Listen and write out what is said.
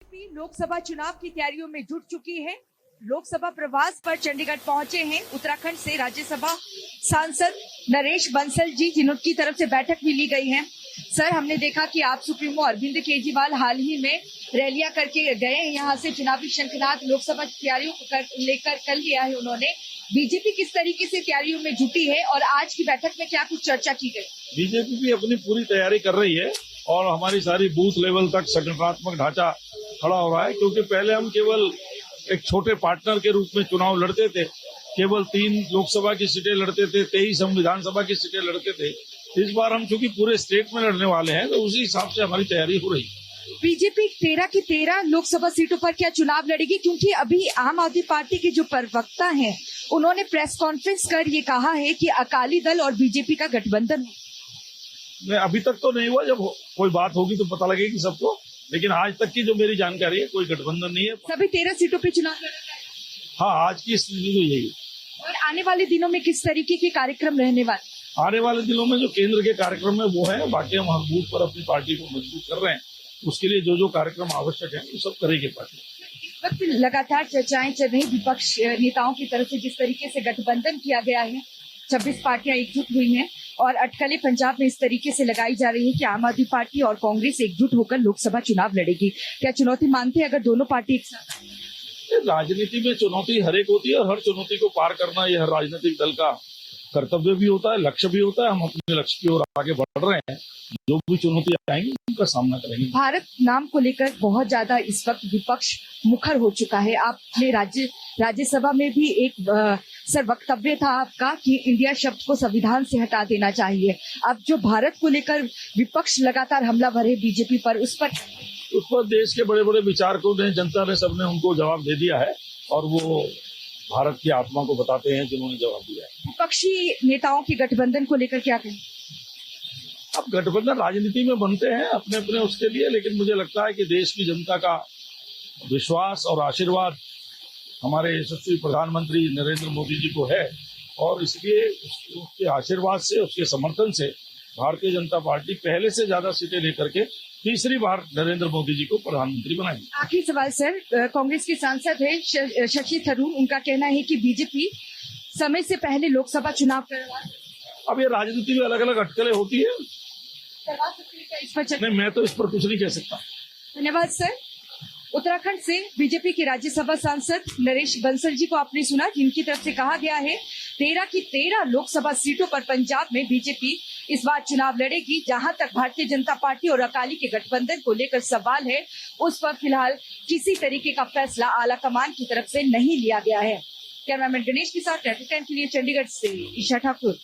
लोकसभा चुनाव की तैयारियों में जुट चुकी है। लोकसभा प्रवास पर चंडीगढ़ पहुंचे हैं उत्तराखंड से राज्यसभा सांसद नरेश बंसल जी, जिनकी तरफ से बैठक भी ली गई है। सर, हमने देखा कि आप सुप्रीमो अरविंद केजरीवाल हाल ही में रैलियां करके गए हैं यहाँ से। चुनावी शंखनाद लोकसभा तैयारियों को लेकर कर लिया है उन्होंने। बीजेपी किस तरीके से तैयारियों में जुटी है और आज की बैठक में क्या कुछ चर्चा की गई? बीजेपी भी अपनी पूरी तैयारी कर रही है और हमारी सारी बूथ लेवल तक संगठनात्मक ढांचा खड़ा हो रहा है, क्योंकि पहले हम केवल एक छोटे पार्टनर के रूप में चुनाव लड़ते थे। केवल 3 लोकसभा की सीटें लड़ते थे, 23 हम विधानसभा की सीटें लड़ते थे। इस बार हम चूंकि पूरे स्टेट में लड़ने वाले हैं, तो उसी हिसाब से हमारी तैयारी हो रही है। बीजेपी 13 की 13 लोकसभा सीटों पर क्या चुनाव लड़ेगी? क्योंकि अभी आम आदमी पार्टी के जो प्रवक्ता हैं, उन्होंने प्रेस कॉन्फ्रेंस कर ये कहा है कि अकाली दल और बीजेपी का गठबंधन है। अभी तक तो नहीं हुआ, जब कोई बात होगी तो पता लगेगी सबको, लेकिन आज तक की जो मेरी जानकारी है, कोई गठबंधन नहीं है। सभी 13 सीटों पे चुनाव लड़ा जाएगा। हाँ, आज की स्थिति तो यही। और आने वाले दिनों में किस तरीके के कार्यक्रम रहने वाले? आने वाले दिनों में जो केंद्र के कार्यक्रम है वो है, बाकी हम हर बूथ पर अपनी पार्टी को मजबूत कर रहे हैं। उसके लिए जो जो कार्यक्रम आवश्यक है वो सब करेगी पार्टी। इस वक्त लगातार चर्चाएं चल रही विपक्ष नेताओं की तरफ से, जिस तरीके से गठबंधन किया गया है, 26 पार्टियां एकजुट हुई हैं और अटकलें पंजाब में इस तरीके से लगाई जा रही है कि आम आदमी पार्टी और कांग्रेस एकजुट होकर लोकसभा चुनाव लड़ेगी। क्या चुनौती मानते हैं अगर दोनों पार्टी एक साथ? राजनीति में चुनौती हर एक होती है और हर चुनौती को पार करना यह हर राजनीतिक दल का कर्तव्य भी होता है, लक्ष्य भी होता है। हम अपने लक्ष्य की ओर आगे बढ़ रहे हैं। जो भी चुनौती आएंगी उनका सामना करेंगे। भारत नाम को लेकर बहुत ज्यादा इस वक्त विपक्ष मुखर हो चुका है। आपने राज्यसभा में भी एक सर वक्तव्य था आपका कि इंडिया शब्द को संविधान से हटा देना चाहिए। अब जो भारत को लेकर विपक्ष लगातार हमलावर है बीजेपी पर, उस पर देश के बड़े बड़े विचारकों ने, जनता ने, सबने उनको जवाब दे दिया है और वो भारत की आत्मा को बताते हैं जिन्होंने जवाब दिया है। विपक्षी नेताओं के गठबंधन को लेकर क्या कहें? अब गठबंधन राजनीति में बनते हैं अपने अपने उसके लिए, लेकिन मुझे लगता है कि देश की जनता का विश्वास और आशीर्वाद हमारे यशस्वी प्रधानमंत्री नरेंद्र मोदी जी को है और इसलिए उसके आशीर्वाद से, उसके समर्थन से भारतीय जनता पार्टी पहले से ज्यादा सीटें लेकर के तीसरी बार नरेंद्र मोदी जी को प्रधानमंत्री बनाएंगे। आखिरी सवाल सर, कांग्रेस के सांसद है शशि थरूर, उनका कहना है कि बीजेपी समय से पहले लोकसभा चुनाव करवा। अब ये राजनीति में अलग अलग अटकलें होती है, करवा सकती है इस पर? नहीं, मैं तो इस पर कुछ नहीं कह सकता। धन्यवाद सर। उत्तराखंड से बीजेपी के राज्यसभा सांसद नरेश बंसल जी को आपने सुना, जिनकी तरफ से कहा गया है 13 की 13 लोकसभा सीटों पर पंजाब में बीजेपी इस बार चुनाव लड़ेगी। जहां तक भारतीय जनता पार्टी और अकाली के गठबंधन को लेकर सवाल है, उस पर फिलहाल किसी तरीके का फैसला आला कमान की तरफ से नहीं लिया गया है। कैमरामैन गणेश के साथ के लिए चंडीगढ़ से ईशा ठाकुर।